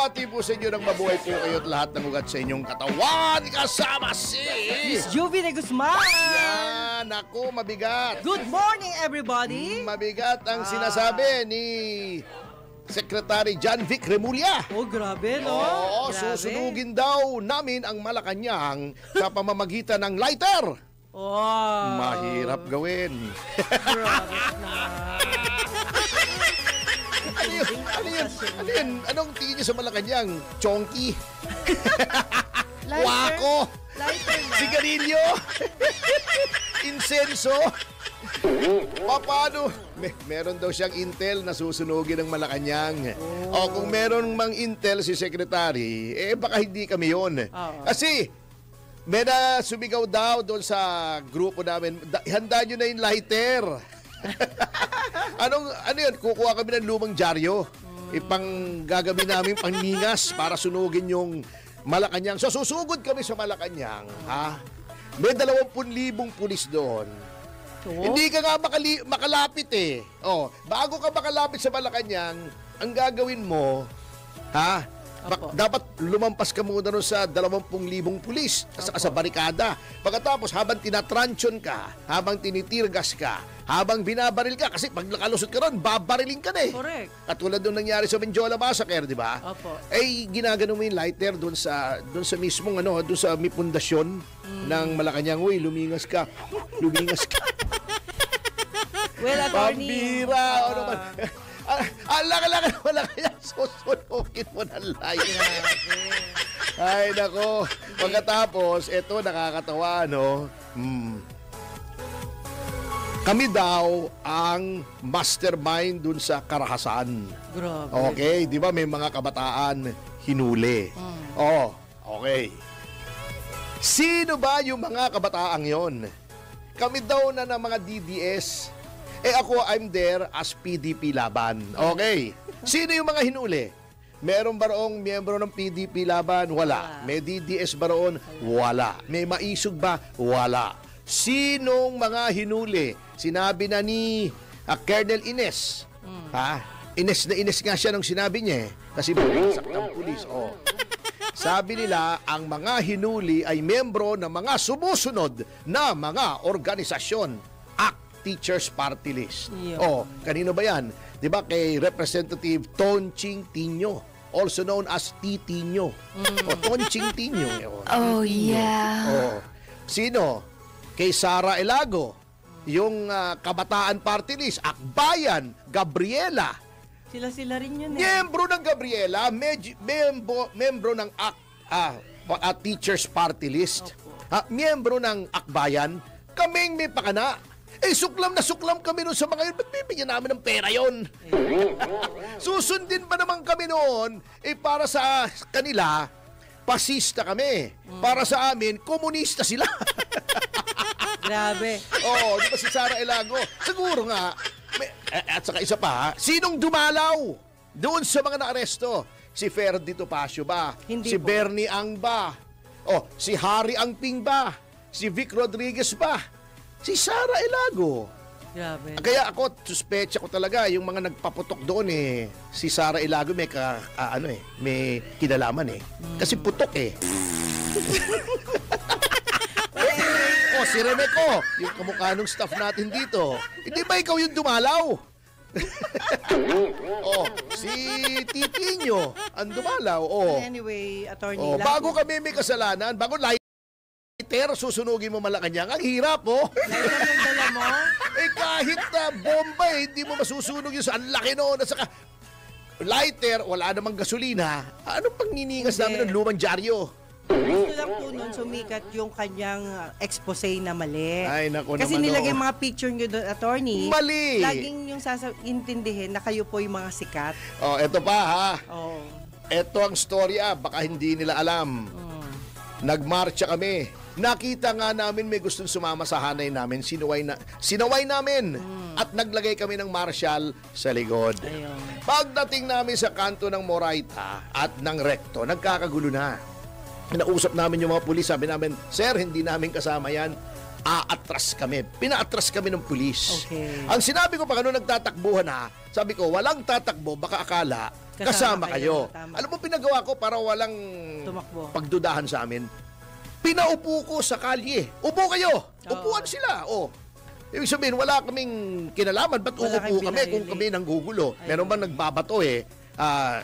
Binabati po sa inyo ng mabuhay po kayo at lahat ng ugat sa inyong katawan. Kasama si Miss Juvie de Guzman. Yan, ako, mabigat. Good morning, everybody. Mabigat ang sinasabi ni Secretary John Vic Remulla. Oh, grabe, no? Oo, Grabe. susunugin daw namin ang Malacanang sa pamamagitan ng lighter. Oh. Mahirap gawin. Grabe naman. Ano yun? Anong tingin niyo sa Malacanang? Chonky? Lighter? Wako? Lighter na. Sigarilyo? Insenso? Paano? Meron daw siyang intel na susunugin ng Malacanang. O kung meron mang intel si Secretary, baka hindi kami yun. Kasi, may na sumigaw daw doon sa grupo namin, handa nyo na yung lighter. Ano yun? Kukuha kami ng lumang dyaryo. Ipang gagawin namin pangningas para sunugin yung Malacanang. So susugod kami sa Malacanang, ha? May 20,000 pulis doon. Hindi ka nga makalapit eh. Bago ka makalapit sa Malacanang, ang gagawin mo, ha? Dapat lumampas ka muna nun sa 20,000 pulis sa barikada. Pagkatapos, habang tinatransyon ka, habang tinitirgas ka, habang binabaril ka, kasi pag nakalusot ka ron, babariling ka na eh. Correct. At tulad nung nangyari sa Menjola Massacre, di ba? Opo. Ginagano mo yung lighter doon sa mismong doon sa may pundasyon ng Malacanang. Uy, lumingas ka. Lumingas ka. Well, attorney. Pambira! Ano man? Wala kaya susunugin mo ng lighter. Ay, nako. Pagkatapos, eto nakakatawa, no? Kami daw ang mastermind dun sa karahasan. Grabe. Okay, di ba may mga kabataan hinuli? Okay. Sino ba yung mga kabataang yon? Kami daw na ng mga DDS. Ako, I'm there as PDP laban. Okay. Sino yung mga hinuli? Meron ba roong miyembro ng PDP laban? Wala. May DDS ba roon? Wala. May maisog ba? Wala. Sinong mga hinuli? Sinabi na ni Colonel Ines. Ines na Ines nga siya nung sinabi niya eh. Kasi bumagsak ng pulis. Sabi nila, ang mga hinuli ay miyembro ng mga sumusunod na mga organisasyon. Teachers Party List. Kanino ba yan? Di ba kay Representative Tonching Tino, also known as Titinyo. Tonching Tino. Oh, yeah. Sino? Kay Sara Elago, yung Kabataan Party List, Akbayan, Gabriela. Sila rin yun eh. Miyembro ng Gabriela, miyembro ng Teachers Party List. Miyembro ng Akbayan, kaming may pakana. Suklam na suklam kami noon sa mga yun. Ba't bibigyan namin ng pera yun? Susundin pa naman kami noon, para sa kanila, pasista kami. Para sa amin, komunista sila. Grabe. Di ba si Sara Elago? Siguro nga, at saka isa pa, sinong dumalaw doon sa mga naaresto? Si Ferdy Topacio ba? Hindi si po. Bernie Ang ba? Si Harry Angping ba? Si Vic Rodriguez ba? Si Sara Elago. Grabe. Kaya ako, suspecha ko talaga, yung mga nagpaputok doon si Sara Elago may may kinalaman Kasi putok si Remeco, yung kamukha ng staff natin dito. Hindi ba ikaw yung dumalaw? Si Titinyo, ang dumalaw. Anyway, attorney. Bago kami may kasalanan, bago susunugin mo Malacanang, ang hirap Lighter yung dala mo? Kahit bomba hindi mo masusunog yun sa ang laki noon. At saka lighter, wala namang gasolina. Anong pangniningas namin ng lumang dyaryo? Gusto lang po nun sumikat yung kanyang expose na mali. Ay, naku Kasi naman, nilagay mga picture nyo doon, attorney. Mali! Laging yung intindihin na kayo po yung mga sikat. Eto pa ha. Eto ang storya, baka hindi nila alam. Nagmarcha kami. Nakita nga namin may gustong sumama sa hanay namin. Sinaway namin. At naglagay kami ng marshal sa likod. Ayun. Pagdating namin sa kanto ng Moraita at ng Recto, nagkakagulo na. Nausap namin yung mga pulis. Sabi namin, sir, hindi namin kasama yan. Aatras kami. Pinaatras kami ng pulis. Okay. Ang sinabi ko pag nagtatakbuhan sabi ko, walang tatakbo, baka akala kasama kayo. Tama. Alam mo, pinagawa ko para walang Tumakbo. pagdudahan sa amin. Pinaupo ko sa kalye. Upo kayo. Upuan sila. Ibig sabihin, wala kaming kinalaman. Ba't Wala uupo kayong kami kung pinahili. kami nanggugulo? Meron bang nagbabato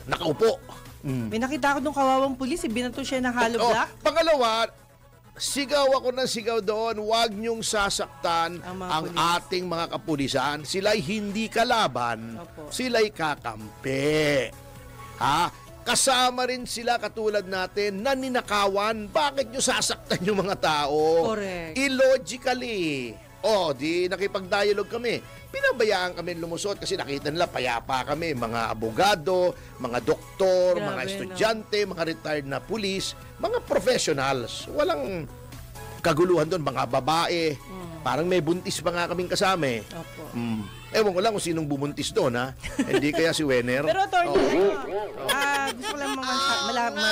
nakaupo. May nakita ko nung kawawang pulis, binato siya ng hollow block. Pangalawa, sigaw ako ng sigaw doon, huwag niyong sasaktan Ang mga ang pulis. ating mga kapulisan. Sila'y hindi kalaban, Opo. sila'y kakampi. Kasama rin sila katulad natin na ninakawan. Bakit niyo sasaktan yung mga tao? Correct. Illogically. Di nakipag-dialogue kami. Pinabayaan kami lumusot kasi nakita nila payapa kami. Mga abogado, mga doktor, Grabe, mga estudyante, mga retired na pulis, mga professionals. Walang kaguluhan doon, mga babae. Parang may buntis pa nga kaming kasama eh. Opo. Ewan ko lang kung sinong bumuntis doon ha. Hindi kaya si Wenner. Pero attorney, gusto ko lang malaman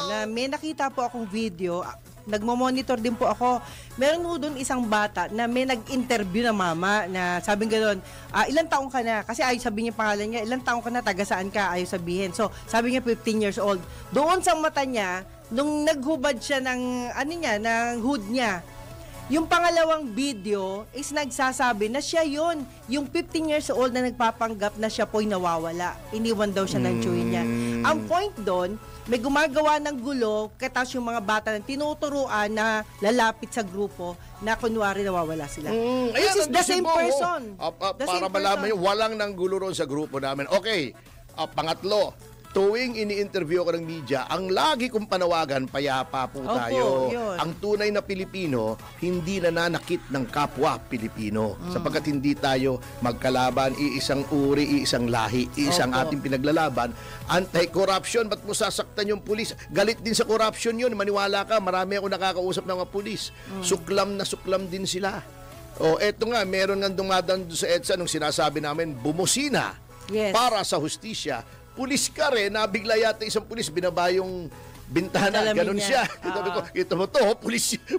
na may nakita po akong video, nagmo-monitor din po ako. Meron po doon isang bata na may nag-interview na mama na sabing gano'n, ilang taong ka na? Kasi ayaw sabihin niya pangalan niya, ilang taong ka na, taga saan ka? Ayaw sabihin. So, sabi niya 15 years old. Doon sa mata niya, nung naghubad siya ng, ng hood niya, yung pangalawang video is nagsasabi na siya yon, yung 15 years old na nagpapanggap na siya po'y nawawala. Iniwan daw siya ng tsuhin niya. Ang point doon, may gumagawa ng gulo, katas yung mga bata na tinuturuan na lalapit sa grupo na kunwari nawawala sila. This is the same person. The Para same malaman person. nyo, walang nanggulo ron sa grupo namin. Okay, pangatlo, tuwing ini-interview ko ng media, ang lagi kong panawagan, payapa po Opo, tayo. yun. Ang tunay na Pilipino, hindi nananakit ng kapwa Pilipino. Sapagkat hindi tayo magkalaban, iisang uri, iisang lahi, iisang Opo. ating pinaglalaban. Anti-corruption, ba't mo sasaktan yung pulis? Galit din sa corruption yun, maniwala ka, marami ako nakakausap ng mga pulis. Suklam na suklam din sila. Eto nga, meron nga dumadaan doon sa EDSA nung sinasabi namin, bumusina Yes. para sa hustisya. Pulis ka rin, nabigla yata isang pulis, binaba yung bintana, Salamin ganun niya. siya. Sabi ko, kita mo to,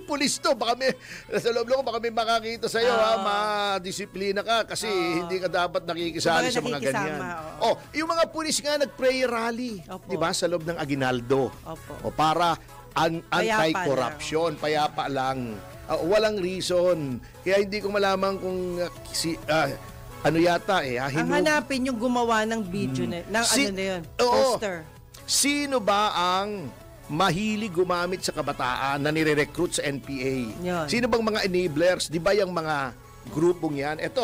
pulis to, baka may, sa loob ko, baka may makakita sa'yo, madisiplina ka, kasi hindi ka dapat nakikisali Kumbaga sa mga ganyan. nakikisama, Yung mga pulis nga, nag-prayer rally, Opo. di ba, sa loob ng Aguinaldo. Opo. Para anti-corruption, payapa lang. Walang reason. Kaya hindi ko malaman kung ano yata Ang hanapin yung gumawa ng video na, ng ano na yun, poster. Sino ba ang mahilig gumamit sa kabataan na nire-recruit sa NPA? Yun. Sino bang mga enablers? Di ba yung mga grupong yan? Eto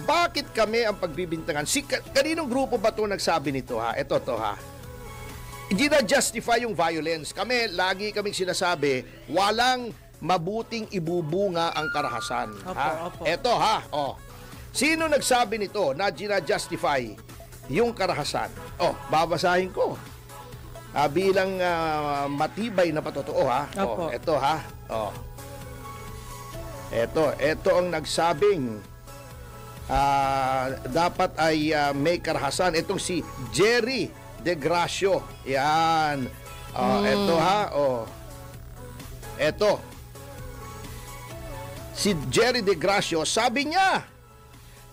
bakit kami ang pagbibintangan? Kaninong grupo ba ito nagsabi nito Eto Hindi na justify yung violence. Lagi kaming sinasabi, walang mabuting ibubunga ang karahasan. Opo. Eto Sino nagsabi nito na gina-justify yung karahasan? Babasahin ko. Bilang matibay na patotoo Opo. Ito ang nagsabing dapat ay may karahasan. Itong si Jerry De Gracio. Yan. Ito. Si Jerry De Gracio, sabi niya,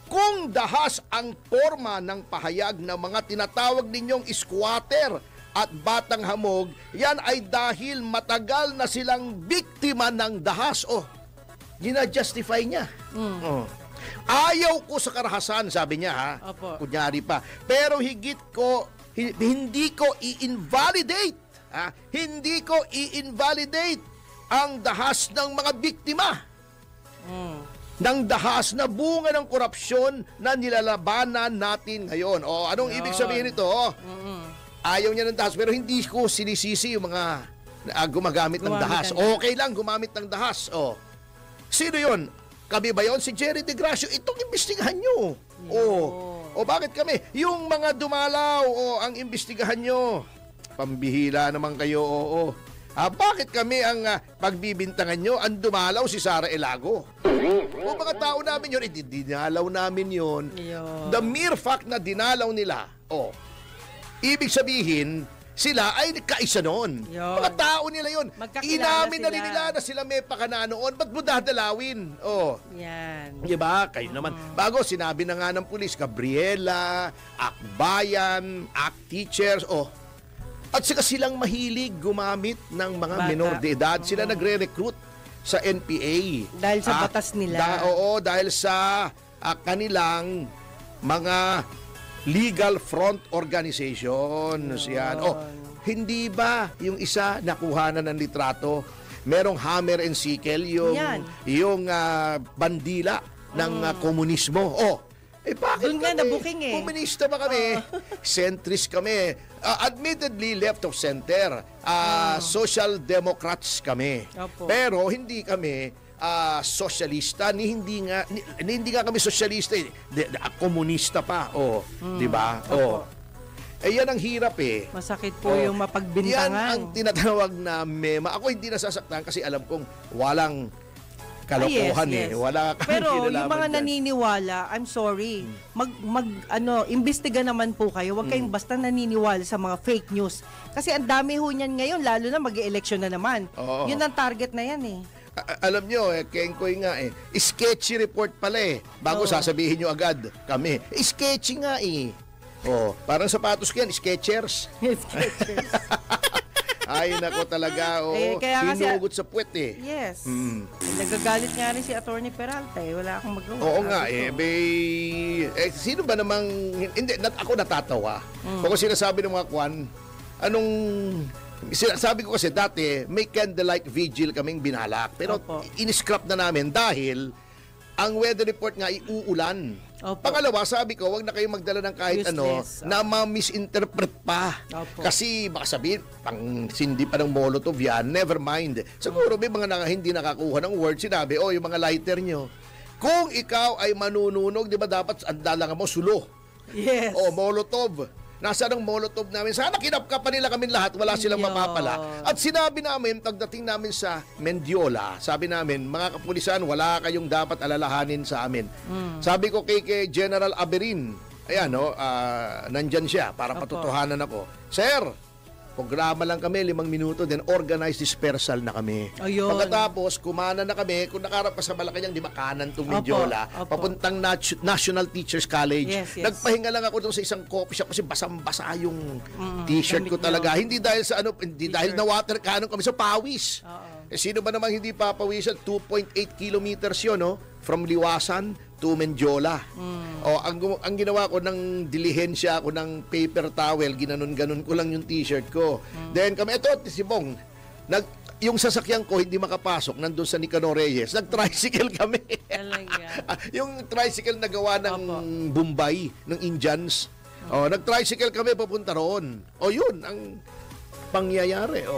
kung dahas ang forma ng pahayag ng mga tinatawag ninyong squatter at batang hamog, yan ay dahil matagal na silang biktima ng dahas. Gina-justify niya. Ayaw ko sa karahasan, sabi niya Opo. Kunyari pa. Pero hindi ko i-invalidate. Hindi ko i-invalidate ang dahas ng mga biktima. Ng dahas na bunga ng korupsyon na nilalabanan natin ngayon. Anong ibig sabihin nito? Ayaw niya ng dahas, pero hindi ko sinisisi yung mga gumagamit ng dahas. Okay lang gumamit ng dahas. Sino yon? Kami ba yon? Si Jerry De Gracio. Itong imbestigahan nyo. Bakit kami? Yung mga dumalaw, ang imbestigahan nyo. Pambihila naman kayo, bakit kami ang pagbibintangan nyo? Ang dumalaw si Sara Elago. Mga tao namin yun, dinalaw namin yun. The mere fact na dinalaw nila, ibig sabihin, sila ay kaisa noon. Yun. Mga tao nila yun. Magkakilala Inamin na rin sila. nila na sila may pakana noon. Ba't mo dadalawin? Oh. Yan. Diba? Kayo naman. Bago, sinabi na nga ng pulis, Gabriela, Akbayan, Act Teachers, at saka silang mahilig gumamit ng mga Bata. minor de edad. Sila nagre-recruit sa NPA. Dahil sa batas nila. Oo, dahil sa kanilang mga legal front organizations. Yan. Hindi ba yung isa nakuha na ng litrato? Merong hammer and sickle, yung bandila ng komunismo. Bakit Doon nga kami? nabuking Komunista ba kami? Centrist kami. Admittedly, left of center. Social democrats kami. Opo. Pero hindi kami sosyalista, hindi nga kami sosyalista, komunista pa. Di ba? Yan ang hirap Masakit po yung Yan mapagbintangan. ang tinatawag na mema. Ako hindi nasasaktan kasi alam kong walang kalokohan Yes. Wala kang Pero yung kinalaman mga dyan. naniniwala, I'm sorry. Imbestiga naman po kayo. Huwag kayong basta naniniwala sa mga fake news. Kasi ang dami ho niyan ngayon, lalo na mag-eleksyon na naman. Oo. Yun ang target na yan Alam nyo, Kengkoy nga sketchy report pala bago sasabihin nyo agad kami. Sketchy nga parang sapatos ko yan, Skechers. Ay, nako talaga, kaya kasi, hinugot sa puwet Yes. Nagagalit nga rin si Attorney Peralta Wala akong magawa. Oo nga sino ba namang, hindi, ako natatawa. Kung sinasabi ng mga kwan, sabi ko kasi dati, may candlelight vigil kaming binalak. Pero in-scrap na namin dahil ang weather report nga uulan. Opo. Pangalawa, sabi ko, wag na kayong magdala ng kahit Useless. na ma-misinterpret pa. Opo. Kasi baka sabihin, pang sindi pa ng Molotov yan, never mind. Siguro may mga hindi nakakuha ng word, sinabi, yung mga lighter nyo. Kung ikaw ay manununog, di ba dapat ang dalangan mo, sulo. Yes. Molotov. Nasaan ang Molotov namin? Sana kinapka pa nila kami lahat, wala silang Yun. mapapala. At sinabi namin, pagdating namin sa Mendiola, sabi namin, mga kapulisan, wala kayong dapat alalahanin sa amin. Sabi ko kay General Aberin, ayan, nandyan siya para patutuhanan ako. Sir, programa lang kami, 5 minuto, then organized dispersal na kami. Ayun. Pagkatapos, kumana na kami, kung nakarap ka sa Malacanang, di ba kanan itong Mendiola, Opo. papuntang National Teachers College. Yes. Nagpahinga lang ako doon sa isang coffee shop kasi basang-basa yung t-shirt ko damit talaga. nyo. Hindi dahil sa dahil na water cannon kami sa pawis. Sino ba namang hindi papawisan? 2.8 kilometers yun, from Liwasan to Mendiola. Ang ginawa ko ng dilihensya ako ng paper towel, ginanon-ganon ko lang yung t-shirt ko. Then kami, si Bong, yung sasakyan ko hindi makapasok nandun sa Nicanor Reyes. Nag-tricycle kami. Talaga. Yung tricycle na gawa ng Bombay, ng Indians. Nag-tricycle kami papunta roon. Yun ang pangyayari.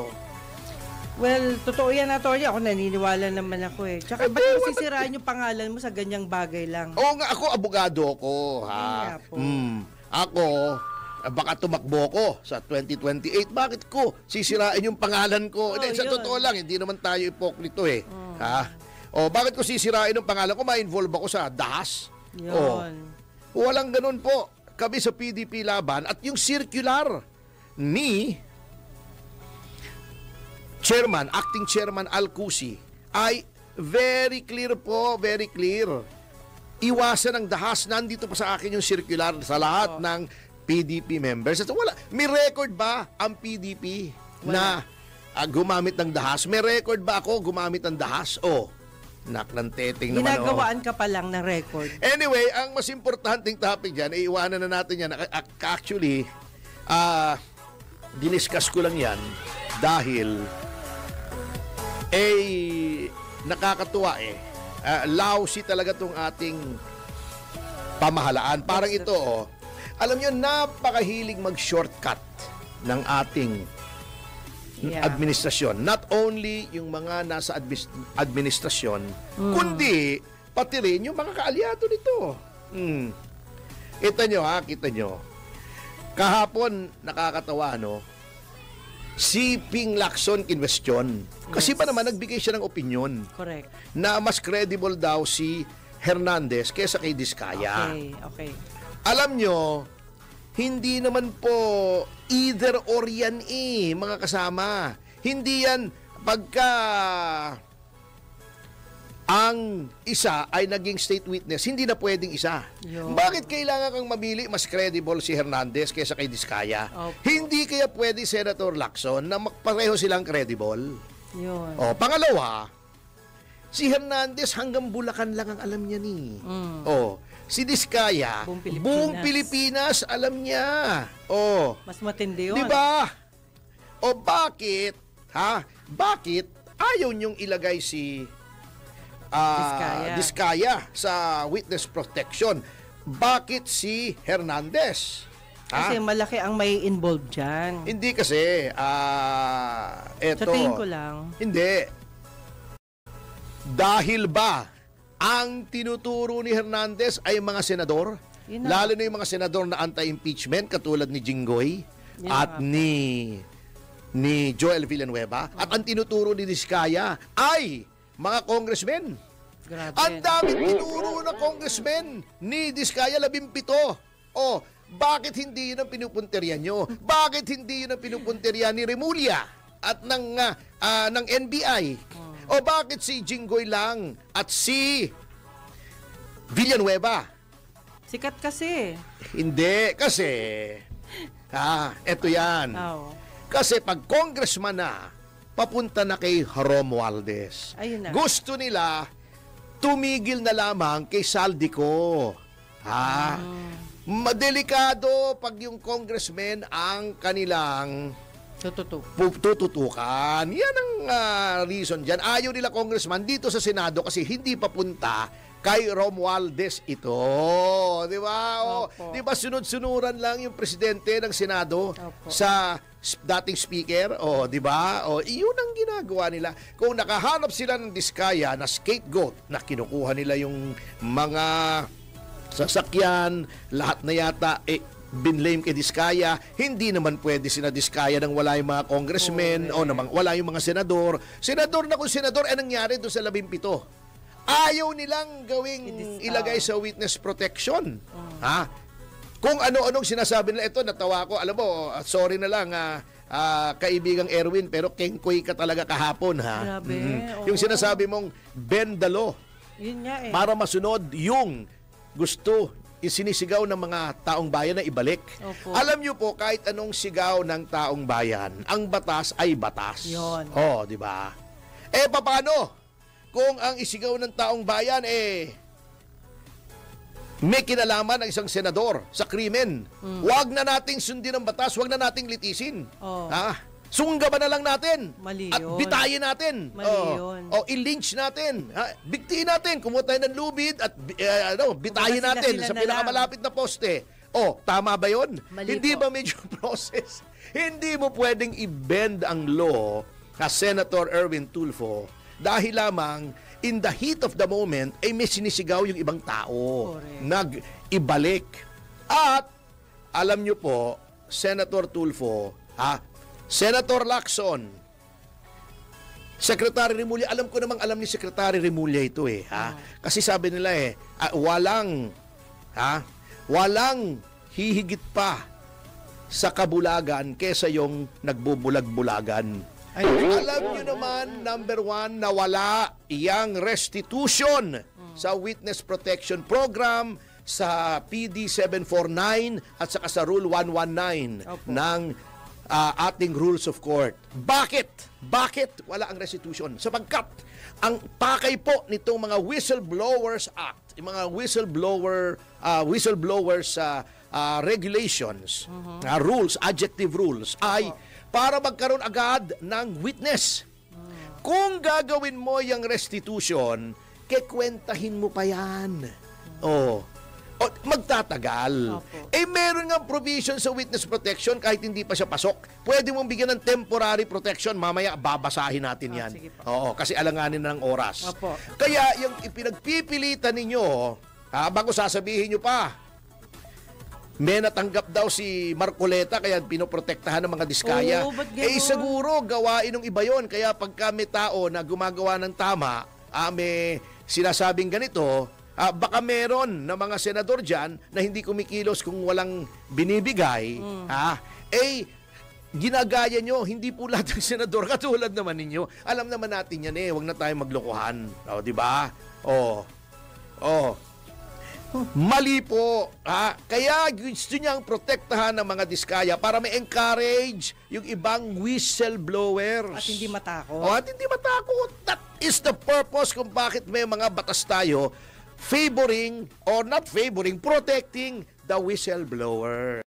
Well, totoo yan, Atty. Ako naniniwala naman ako Tsaka ba't mo sisiraan yung pangalan mo sa ganyang bagay lang? Oo nga, ako abogado ko. Nga po. Ako, baka tumakbo ko sa 2028. Bakit ko sisirain yung pangalan ko? Sa yun. totoo lang, hindi naman tayo ipokrito bakit ko sisirain yung pangalan ko? Ma-involve ako sa dahas? Yun. Walang ganun po. Kami sa PDP Laban at yung circular ni Acting Chairman Alcusi ay very clear po, very clear. Iwasan ang dahas. Nandito pa sa akin yung circular sa lahat ng PDP members. May record ba ang PDP na gumamit ng dahas? May record ba ako gumamit ng dahas? Nak ng teteng naman. Ginagawaan ka pa lang ng record. Anyway, ang mas importanteng topic dyan, iiwanan na natin yan. Actually, diniscuss ko lang yan dahil nakakatuwa lousy talaga tong ating pamahalaan. Parang ito, alam nyo, napakahilig mag-shortcut ng ating administrasyon. Not only yung mga nasa administrasyon, kundi pati rin yung mga kaalyado nito. Kita nyo. Kahapon, nakakatawa, si Ping Lacson kinwestiyon. Kasi pa naman nagbigay siya ng opinion. Correct. Na mas credible daw si Hernandez kaysa kay Diskaya. Okay. Alam nyo, hindi naman po either or yan mga kasama. Hindi yan pagka ang isa ay naging state witness, hindi na pwedeng isa. Yun. Bakit kailangan kang mamili mas credible si Hernandez kaysa kay Diskaya? Opo. Hindi kaya pwede Senator Lacson na pareho silang credible? Yun. Pangalawa, si Hernandez hanggang Bulacan lang ang alam niya ni. Si Diskaya, Buong Pilipinas. buong Pilipinas alam niya. Mas matindi yun. Di ba? Bakit? Bakit ayaw niyong ilagay si Diskaya sa witness protection? Bakit si Hernandez? Kasi malaki ang may involved dyan. Hindi kasi, eto. Sa tingin ko lang. Hindi. Dahil ba ang tinuturo ni Hernandez ay mga senador? Lalo na yung mga senador na anti-impeachment katulad ni Jinggoy at ni Joel Villanueva. At ang tinuturo ni Diskaya ay mga congressmen. Grabe. Ang daming tinuro na congressmen ni Diskaya, 17. Bakit hindi yun ang pinupunterian nyo? Bakit hindi yun ang pinupunterian ni Remulla at ng NBI? Bakit si Jinggoy lang at si Villanueva? Sikat kasi. Hindi, kasi eto yan. Kasi pag congressman na, papunta na kay Romualdez. Ayun na. Gusto nila tumigil na lamang kay Saldico. Madelikado pag yung congressman ang kanilang tututukan. Yan ang reason dyan. Ayaw nila congressman dito sa Senado kasi hindi papunta kay Romualdez ito. Di ba? Di ba sunod-sunuran lang yung presidente ng Senado sa dating speaker? Di ba? Iyon ang ginagawa nila. Kung nakahanap sila ng Diskaya na scapegoat na kinukuha nila yung mga sasakyan, lahat na yata binlame kay Diskaya, hindi naman pwede sina Diskaya nang wala yung mga congressmen o namang wala yung mga senador. Senador na kung senador, nangyari doon sa 17. Ayaw nilang gawing ilagay sa witness protection. Kung ano-anong sinasabi nila, ito natawa ko, alam mo, sorry na lang kaibigang Erwin, pero kengkoy ka talaga kahapon. Grabe. Yung sinasabi mong bend the law. Yun nga para masunod yung gusto isinisigaw ng mga taong bayan na ibalik. Alam niyo po, kahit anong sigaw ng taong bayan, ang batas ay batas. Yun. Di ba? Paano? Kung ang isigaw ng taong bayan may kinalaman ng isang senador sa krimen, wag na nating sundin ang batas, wag na nating litisin. Sunggaban na lang natin. Mali at yun. bitayin natin. Mali yun. I-lynch natin. Bigtiin natin. Kumuha tayo ng lubid at bitayin natin sa pinakamalapit na poste. Tama ba yun? Mali Hindi po. ba medyo process? Hindi mo pwedeng i-bend ang law na Senator Erwin Tulfo dahil lamang in the heat of the moment ay may sinisigaw yung ibang tao. Correct. Nag-ibalik. At alam nyo po, Senator Tulfo, Senator Lacson, Secretary Remulla, alam ko namang alam ni Secretary Remulla ito Kasi sabi nila walang hihigit pa sa kabulagan kesa yung nagbubulag-bulagan. Alam nyo naman, number 1, na wala iyang restitution sa Witness Protection Program, sa PD 749 at saka sa Rule 119 ng ating Rules of Court. Bakit? Bakit wala ang restitution? Sapagkat ang pakay po nitong mga Whistleblowers Act, yung mga whistleblowers regulations, rules, adjective rules, ay para magkaroon agad ng witness. Kung gagawin mo yung restitution, kekwentahin mo pa yan. Magtatagal. Meron nga provision sa witness protection kahit hindi pa siya pasok. Pwede mong bigyan ng temporary protection. Mamaya, babasahin natin yan. Kasi alanganin na ng oras. Kaya yung ipinagpipilitan ninyo, bago sasabihin nyo pa, may natanggap daw si Marcoleta kaya pinoprotektahan ng mga Diskaya. Siguro gawain ng iba yon. Kaya pagka may tao na gumagawa ng tama, may sinasabing ganito, baka meron na mga senador dyan na hindi kumikilos kung walang binibigay, ginagaya nyo, hindi po lahat ng senador, katulad naman ninyo. Alam naman natin yan huwag na tayo maglokohan. O, di ba? Mali po. Kaya gusto niyang protektahan ng mga diskaya para ma-encourage yung ibang whistleblowers. At hindi matakot. At hindi matakot. That is the purpose kung bakit may mga batas tayo favoring or not favoring, protecting the whistleblower.